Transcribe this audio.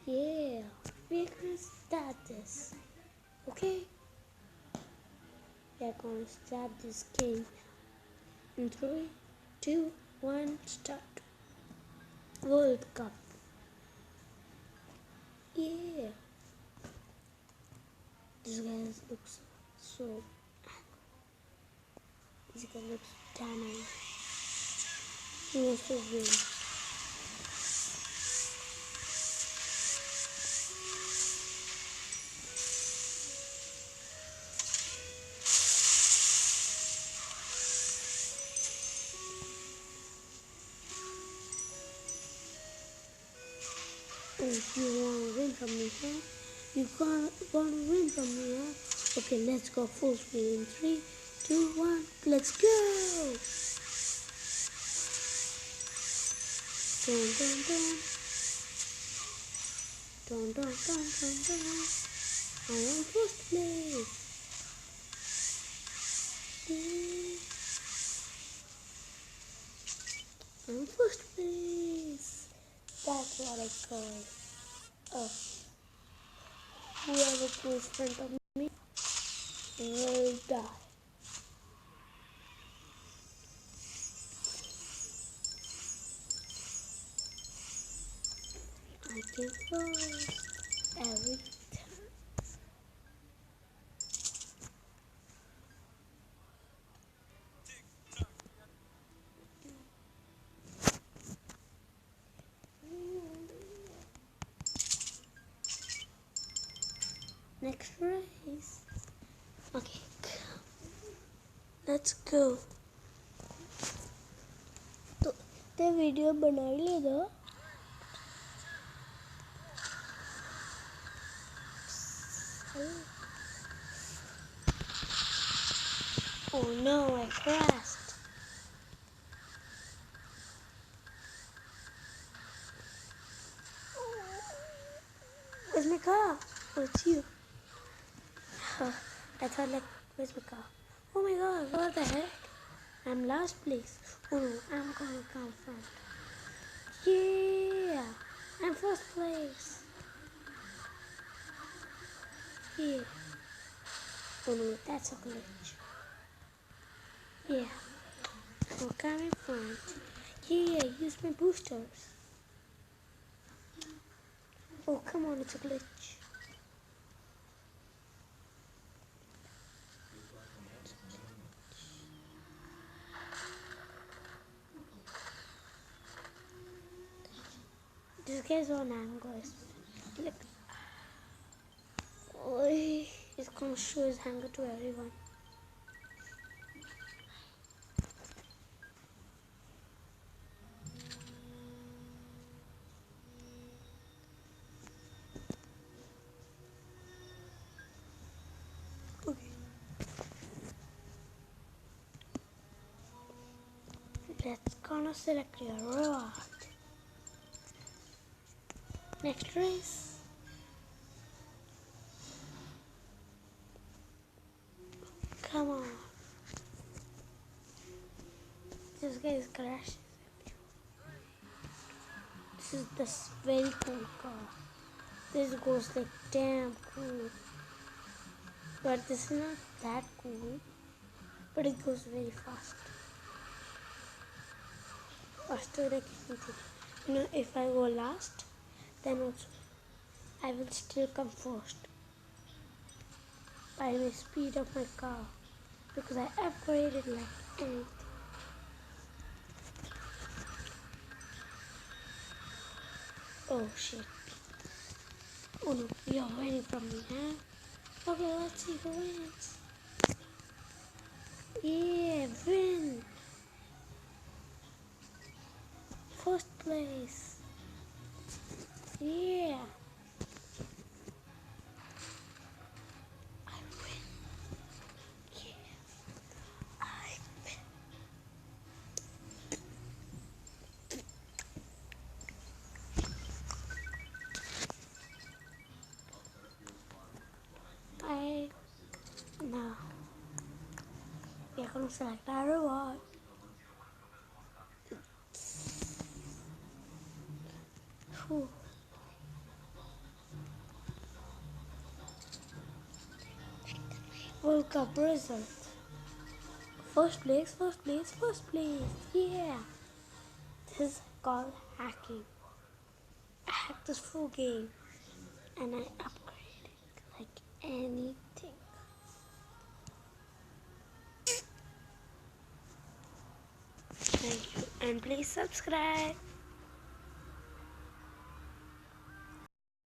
Yeah, we're gonna start this. Okay? We're gonna start this game in 3, 2, 1, start. World Cup. Yeah. This guy looks so. This guy looks damn. He wants to win. If you want to win from me, huh? You can't want to win from me, huh? Okay, let's go full speed in 3, 2, 1, let's go! Dun dun dun. Dun dun dun dun dun. I am first place. I'm first place. That's what I call. Whoever goes in front of me will die. I can first every time. Next race. Okay, let's go. तो ते video बना लेगा. Oh no, I crashed. Where's my car? Oh, it's you. I thought like, where's my car? Oh my god, what the heck? I'm last place. Oh no, I'm gonna come first. Yeah, I'm first place. Yeah. Oh no, that's a glitch. Yeah, I'm coming front. Yeah, use my boosters. Oh, come on, it's a glitch. This guy's on anger. Like, oh, he's gonna show his anger to everyone. Okay. Let's gonna select your reward. Next race. Come on. This guy is crashing. This is this very cool car. This goes like damn cool. But this is not that cool. But it goes very fast. Faster than anything. You know, if I go last, then also I will still come first. By the speed of my car. Because I upgraded like anything. Oh shit. Oh no, you're winning from me, huh? Okay, let's see who wins. Yeah, win! First place. Yeah. I win. Yeah. I win. Now we are gonna select our reward. Whew. World Cup result. First place, first place, first place. Yeah. This is called hacking. I hacked this full game and I upgraded it like anything. Thank you and please subscribe.